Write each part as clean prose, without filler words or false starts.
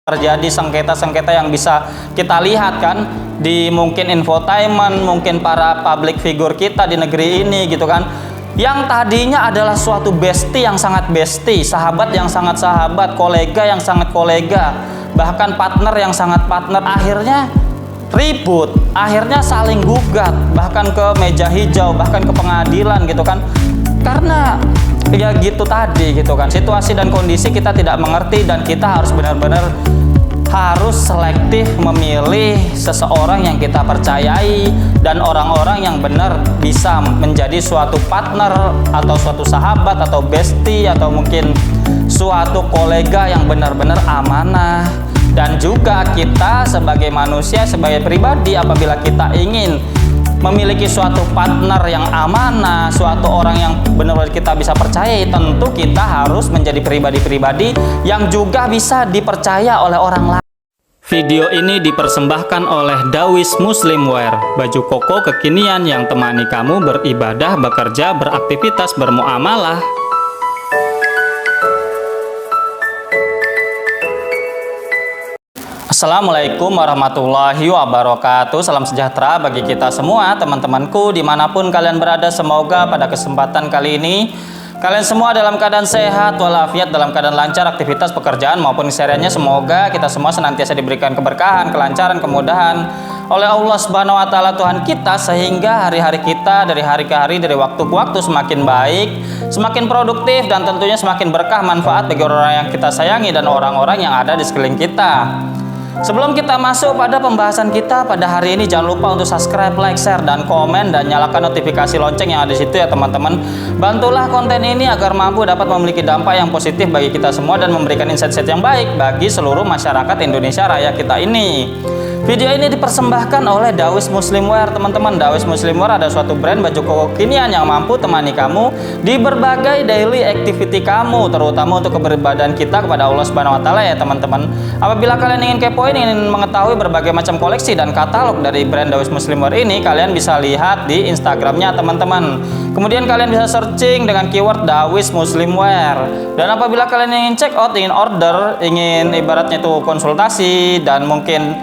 terjadi sengketa-sengketa yang bisa kita lihat kan di mungkin infotainment, mungkin para public figure kita di negeri ini gitu kan, yang tadinya adalah suatu bestie yang sangat bestie, sahabat yang sangat sahabat, kolega yang sangat kolega, bahkan partner yang sangat partner, akhirnya ribut, akhirnya saling gugat, bahkan ke meja hijau, bahkan ke pengadilan gitu kan, karena ya gitu tadi gitu kan, situasi dan kondisi kita tidak mengerti, dan kita harus benar-benar harus selektif memilih seseorang yang kita percayai dan orang-orang yang benar bisa menjadi suatu partner atau suatu sahabat atau bestie atau mungkin suatu kolega yang benar-benar amanah. Dan juga kita sebagai manusia, sebagai pribadi, apabila kita ingin memiliki suatu partner yang amanah, suatu orang yang benar-benar kita bisa percayai, tentu kita harus menjadi pribadi-pribadi yang juga bisa dipercaya oleh orang lain. Video ini dipersembahkan oleh Dawis Muslimwear, baju koko kekinian yang temani kamu beribadah, bekerja, beraktivitas, bermuamalah. Assalamualaikum warahmatullahi wabarakatuh. Salam sejahtera bagi kita semua, teman-temanku dimanapun kalian berada. Semoga pada kesempatan kali ini kalian semua dalam keadaan sehat walafiat, dalam keadaan lancar aktivitas pekerjaan maupun kesehariannya. Semoga kita semua senantiasa diberikan keberkahan, kelancaran, kemudahan oleh Allah Subhanahu wa taala Tuhan kita, sehingga hari-hari kita dari hari ke hari, dari waktu ke waktu semakin baik, semakin produktif, dan tentunya semakin berkah manfaat bagi orang-orang yang kita sayangi dan orang-orang yang ada di sekeliling kita. Sebelum kita masuk pada pembahasan kita pada hari ini, jangan lupa untuk subscribe, like, share, dan komen, dan nyalakan notifikasi lonceng yang ada di situ ya teman-teman. Bantulah konten ini agar mampu dapat memiliki dampak yang positif bagi kita semua dan memberikan insight-insight yang baik bagi seluruh masyarakat Indonesia Raya kita ini. Video ini dipersembahkan oleh Dawis Muslimwear, teman-teman. Dawis Muslimwear ada suatu brand baju koko kekinian yang mampu temani kamu di berbagai daily activity kamu, terutama untuk keberibadahan kita kepada Allah Subhanahu wa taala ya teman-teman. Apabila kalian ingin kepoin, ingin mengetahui berbagai macam koleksi dan katalog dari brand Dawis Muslimwear ini, kalian bisa lihat di Instagramnya teman-teman. Kemudian kalian bisa searching dengan keyword Dawis Muslimwear. Dan apabila kalian ingin check out, ingin order, ingin ibaratnya itu konsultasi dan mungkin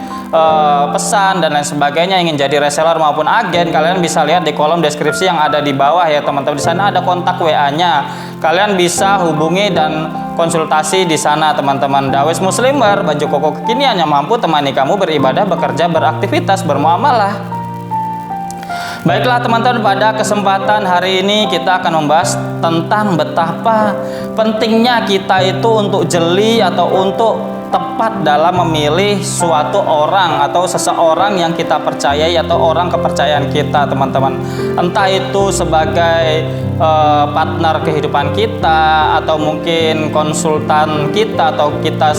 pesan dan lain sebagainya, ingin jadi reseller maupun agen, kalian bisa lihat di kolom deskripsi yang ada di bawah ya teman-teman. Di sana ada kontak WA-nya. Kalian bisa hubungi dan konsultasi di sana teman-teman. Dawis Muslimwear, baju koko kekinian yang mampu temani kamu beribadah, bekerja, beraktivitas, bermuamalah. Baiklah teman-teman, pada kesempatan hari ini kita akan membahas tentang betapa pentingnya kita itu untuk jeli atau untuk tepat dalam memilih suatu orang atau seseorang yang kita percayai atau orang kepercayaan kita teman-teman. Entah itu sebagai partner kehidupan kita, atau mungkin konsultan kita, atau kita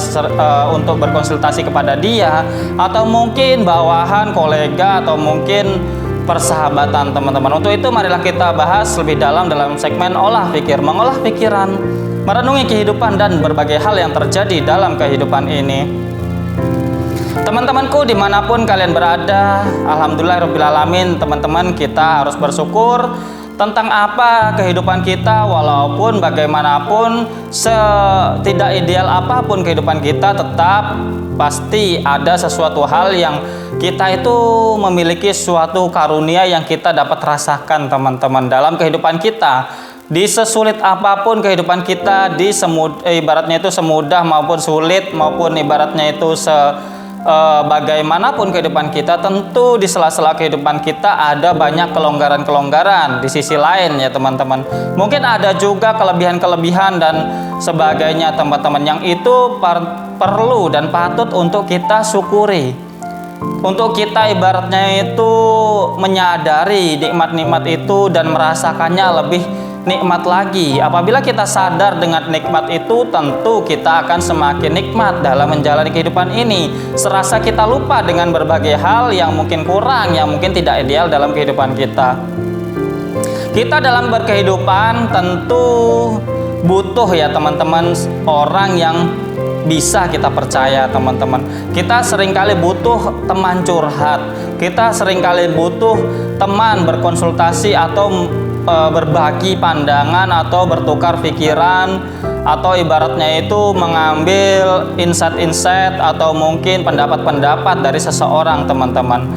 untuk berkonsultasi kepada dia, atau mungkin bawahan, kolega, atau mungkin persahabatan teman-teman. Untuk itu marilah kita bahas lebih dalam segmen olah pikir, mengolah pikiran, merenungi kehidupan dan berbagai hal yang terjadi dalam kehidupan ini. Teman-temanku dimanapun kalian berada, alhamdulillahirrabbilalamin teman-teman, kita harus bersyukur tentang apa kehidupan kita. Walaupun bagaimanapun, setidak ideal apapun kehidupan kita, tetap pasti ada sesuatu hal yang kita itu memiliki suatu karunia yang kita dapat rasakan teman-teman dalam kehidupan kita. Di sesulit apapun kehidupan kita, ibaratnya itu semudah maupun sulit, maupun ibaratnya itu bagaimanapun kehidupan kita, tentu di sela-sela kehidupan kita ada banyak kelonggaran-kelonggaran di sisi lain ya teman-teman. Mungkin ada juga kelebihan-kelebihan dan sebagainya teman-teman, yang itu perlu dan patut untuk kita syukuri. Untuk kita ibaratnya itu menyadari nikmat-nikmat itu dan merasakannya lebih nikmat lagi. Apabila kita sadar dengan nikmat itu, tentu kita akan semakin nikmat dalam menjalani kehidupan ini. Serasa kita lupa dengan berbagai hal yang mungkin kurang, yang mungkin tidak ideal dalam kehidupan kita. Kita dalam berkehidupan tentu butuh ya teman-teman orang yang bisa kita percaya teman-teman. Kita seringkali butuh teman curhat, kita seringkali butuh teman berkonsultasi atau berbagi pandangan atau bertukar pikiran, atau ibaratnya itu mengambil insight-insight atau mungkin pendapat-pendapat dari seseorang, teman-teman.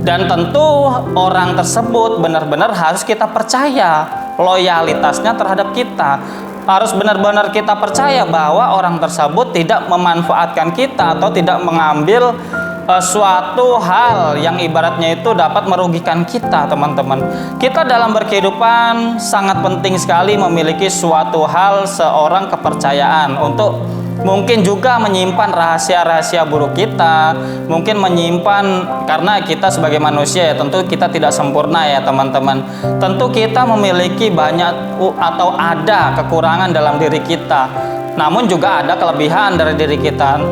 Dan tentu orang tersebut benar-benar harus kita percaya loyalitasnya terhadap kita. Harus benar-benar kita percaya bahwa orang tersebut tidak memanfaatkan kita atau tidak mengambil suatu hal yang ibaratnya itu dapat merugikan kita, teman-teman. Kita dalam berkehidupan sangat penting sekali memiliki suatu hal, seorang kepercayaan untuk mungkin juga menyimpan rahasia-rahasia buruk kita, mungkin menyimpan, karena kita sebagai manusia ya tentu kita tidak sempurna ya teman-teman. Tentu kita memiliki banyak atau ada kekurangan dalam diri kita, namun juga ada kelebihan dari diri kita.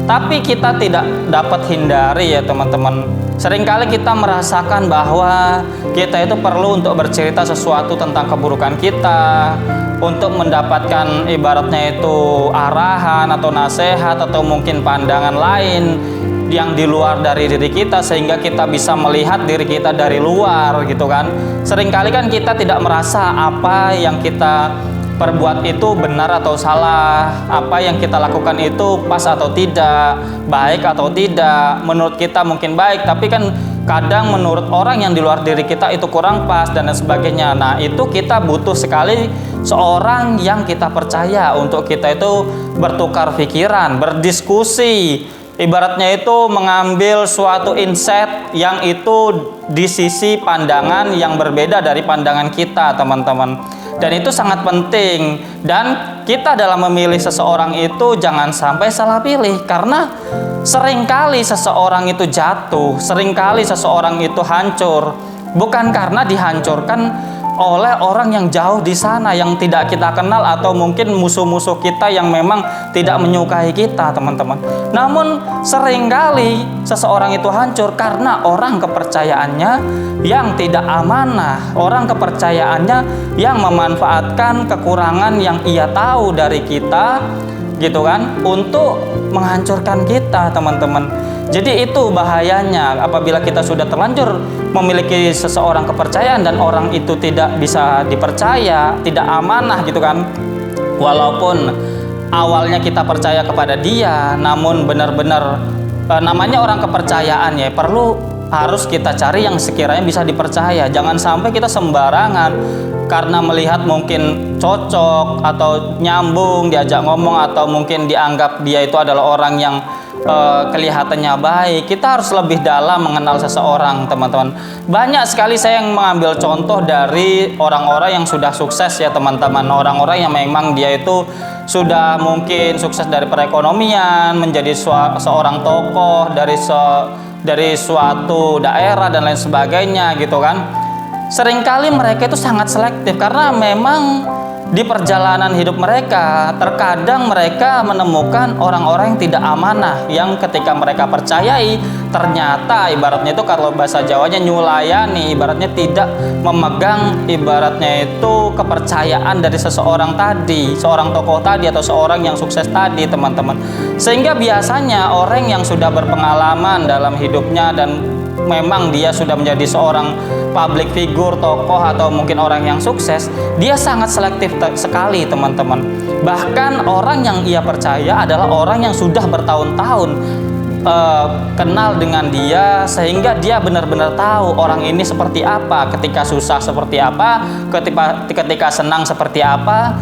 Tapi kita tidak dapat hindari ya teman-teman. Seringkali kita merasakan bahwa kita itu perlu untuk bercerita sesuatu tentang keburukan kita, untuk mendapatkan ibaratnya itu arahan atau nasihat atau mungkin pandangan lain yang di luar dari diri kita, sehingga kita bisa melihat diri kita dari luar gitu kan. Seringkali kan kita tidak merasa apa yang kita perbuat itu benar atau salah, apa yang kita lakukan itu pas atau tidak, baik atau tidak. Menurut kita mungkin baik, tapi kan kadang menurut orang yang di luar diri kita itu kurang pas dan lain sebagainya. Nah, itu kita butuh sekali seorang yang kita percaya untuk kita itu bertukar pikiran, berdiskusi, ibaratnya itu mengambil suatu insight yang itu di sisi pandangan yang berbeda dari pandangan kita, teman-teman. Dan itu sangat penting. Dan kita dalam memilih seseorang itu jangan sampai salah pilih, karena seringkali seseorang itu jatuh, seringkali seseorang itu hancur bukan karena dihancurkan oleh orang yang jauh di sana, yang tidak kita kenal, atau mungkin musuh-musuh kita yang memang tidak menyukai kita, teman-teman. Namun seringkali seseorang itu hancur karena orang kepercayaannya yang tidak amanah, orang kepercayaannya yang memanfaatkan kekurangan yang ia tahu dari kita gitu kan, untuk menghancurkan kita, teman-teman. Jadi itu bahayanya apabila kita sudah terlanjur memiliki seseorang kepercayaan dan orang itu tidak bisa dipercaya, tidak amanah gitu kan. Walaupun awalnya kita percaya kepada dia, namun benar-benar namanya orang kepercayaan ya, harus kita cari yang sekiranya bisa dipercaya. Jangan sampai kita sembarangan karena melihat mungkin cocok atau nyambung diajak ngomong, atau mungkin dianggap dia itu adalah orang yang kelihatannya baik. Kita harus lebih dalam mengenal seseorang, teman-teman. Banyak sekali saya yang mengambil contoh dari orang-orang yang sudah sukses ya teman-teman. Orang-orang yang memang dia itu sudah mungkin sukses dari perekonomian, menjadi seorang tokoh dari suatu daerah dan lain sebagainya gitu kan. Seringkali mereka itu sangat selektif karena memang di perjalanan hidup mereka terkadang mereka menemukan orang-orang yang tidak amanah, yang ketika mereka percayai ternyata ibaratnya itu kalau bahasa Jawanya nyulayani, ibaratnya tidak memegang ibaratnya itu kepercayaan dari seseorang tadi, seorang tokoh tadi atau seorang yang sukses tadi, teman-teman. Sehingga biasanya orang yang sudah berpengalaman dalam hidupnya dan memang dia sudah menjadi seorang public figure, tokoh atau mungkin orang yang sukses, dia sangat selektif sekali, teman-teman. Bahkan orang yang ia percaya adalah orang yang sudah bertahun-tahun kenal dengan dia, sehingga dia benar-benar tahu orang ini seperti apa, ketika susah seperti apa, ketika senang seperti apa,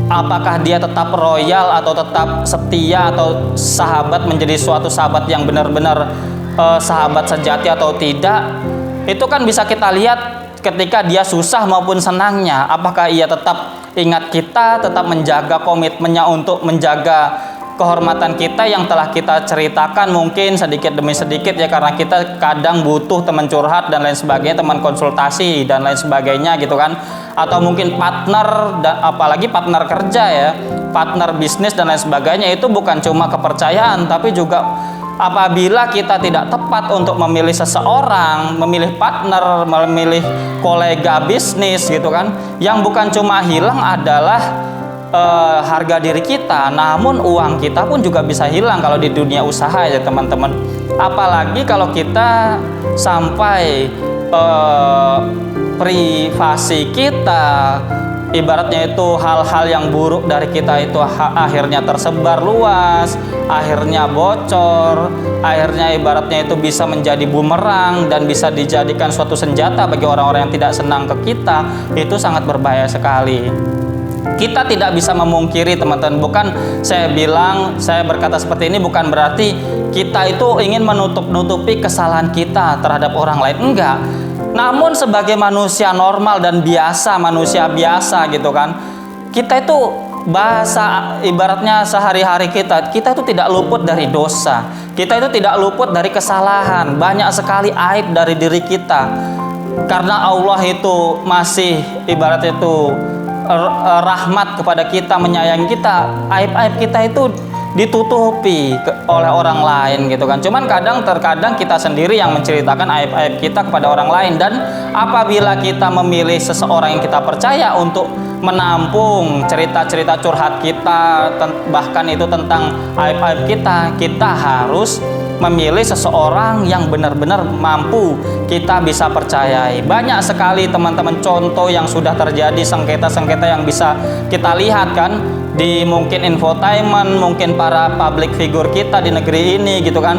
apakah dia tetap royal atau tetap setia atau sahabat, menjadi suatu sahabat yang benar-benar sahabat sejati atau tidak. Itu kan bisa kita lihat ketika dia susah maupun senangnya, apakah ia tetap ingat kita, tetap menjaga komitmennya untuk menjaga kehormatan kita yang telah kita ceritakan mungkin sedikit demi sedikit ya, karena kita kadang butuh teman curhat dan lain sebagainya, teman konsultasi dan lain sebagainya gitu kan, atau mungkin partner, dan apalagi partner kerja ya, partner bisnis dan lain sebagainya. Itu bukan cuma kepercayaan, tapi juga apabila kita tidak tepat untuk memilih seseorang, memilih partner, memilih kolega bisnis gitu kan, yang bukan cuma hilang adalah harga diri kita, namun uang kita pun juga bisa hilang kalau di dunia usaha ya teman-teman. Apalagi kalau kita sampai privasi kita, ibaratnya itu hal-hal yang buruk dari kita itu akhirnya tersebar luas, akhirnya bocor, akhirnya ibaratnya itu bisa menjadi bumerang dan bisa dijadikan suatu senjata bagi orang-orang yang tidak senang ke kita, itu sangat berbahaya sekali. Kita tidak bisa memungkiri teman-teman, bukan saya berkata seperti ini bukan berarti kita itu ingin menutup-nutupi kesalahan kita terhadap orang lain, enggak. Namun sebagai manusia normal dan biasa, manusia biasa gitu kan, kita itu bahasa ibaratnya sehari-hari kita itu tidak luput dari dosa, kita itu tidak luput dari kesalahan, banyak sekali aib dari diri kita. Karena Allah itu masih ibaratnya itu rahmat kepada kita, menyayangi kita, aib-aib kita itu ditutupi oleh orang lain gitu kan. Cuman terkadang kita sendiri yang menceritakan aib-aib kita kepada orang lain. Dan apabila kita memilih seseorang yang kita percaya untuk menampung cerita-cerita curhat kita, bahkan itu tentang aib-aib kita harus memilih seseorang yang benar-benar mampu kita bisa percayai. Banyak sekali teman-teman contoh yang sudah terjadi, sengketa-sengketa yang bisa kita lihat kan di mungkin infotainment, mungkin para public figure kita di negeri ini gitu kan,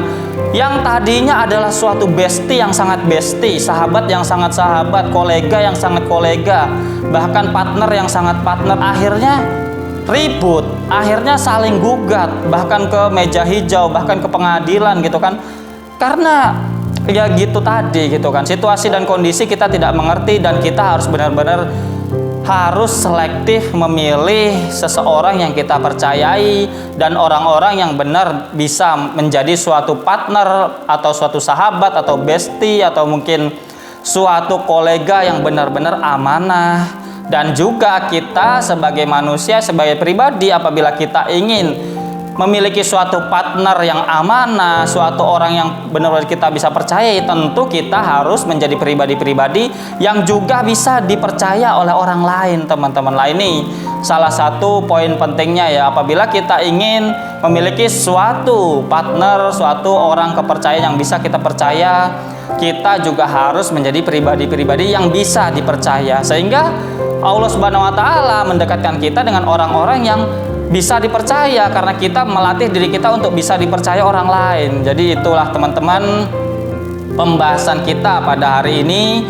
yang tadinya adalah suatu bestie yang sangat bestie, sahabat yang sangat sahabat, kolega yang sangat kolega, bahkan partner yang sangat partner, akhirnya ribut, akhirnya saling gugat, bahkan ke meja hijau, bahkan ke pengadilan gitu kan. Karena ya gitu tadi gitu kan, situasi dan kondisi kita tidak mengerti, dan kita harus benar-benar harus selektif memilih seseorang yang kita percayai dan orang-orang yang benar bisa menjadi suatu partner atau suatu sahabat atau bestie atau mungkin suatu kolega yang benar-benar amanah. Dan juga kita sebagai manusia, sebagai pribadi, apabila kita ingin memiliki suatu partner yang amanah, suatu orang yang benar-benar kita bisa percayai, tentu kita harus menjadi pribadi-pribadi yang juga bisa dipercaya oleh orang lain, teman-teman. Ini salah satu poin pentingnya ya, apabila kita ingin memiliki suatu partner, suatu orang kepercayaan yang bisa kita percaya, kita juga harus menjadi pribadi-pribadi yang bisa dipercaya, sehingga Allah Subhanahu wa Ta'ala mendekatkan kita dengan orang-orang yang bisa dipercaya, karena kita melatih diri kita untuk bisa dipercaya orang lain. Jadi itulah teman-teman pembahasan kita pada hari ini.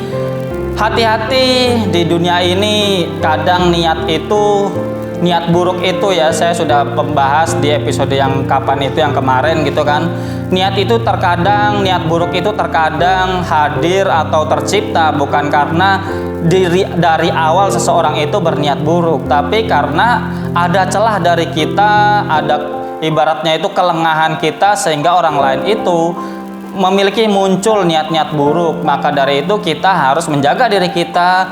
Hati-hati di dunia ini, kadang niat buruk itu ya, saya sudah membahas di episode yang kemarin gitu kan. Niat buruk itu terkadang hadir atau tercipta bukan karena dari awal seseorang itu berniat buruk, tapi karena ada celah dari kita, ada ibaratnya itu kelengahan kita, sehingga orang lain itu muncul niat-niat buruk. Maka dari itu kita harus menjaga diri kita,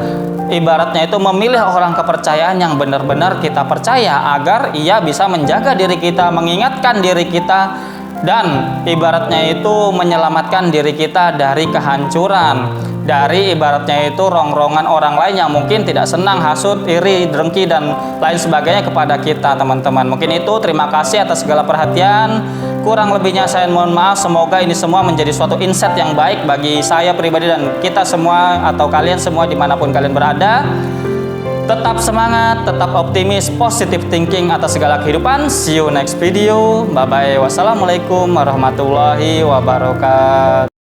ibaratnya itu memilih orang kepercayaan yang benar-benar kita percaya, agar ia bisa menjaga diri kita, mengingatkan diri kita, dan ibaratnya itu menyelamatkan diri kita dari kehancuran, dari ibaratnya itu rongrongan orang lain yang mungkin tidak senang, hasut, iri, dengki, dan lain sebagainya kepada kita, teman-teman. Mungkin itu, terima kasih atas segala perhatian. Kurang lebihnya saya mohon maaf. Semoga ini semua menjadi suatu insight yang baik bagi saya pribadi dan kita semua atau kalian semua dimanapun kalian berada. Tetap semangat, tetap optimis, positive thinking atas segala kehidupan. See you next video. Bye bye. Wassalamualaikum warahmatullahi wabarakatuh.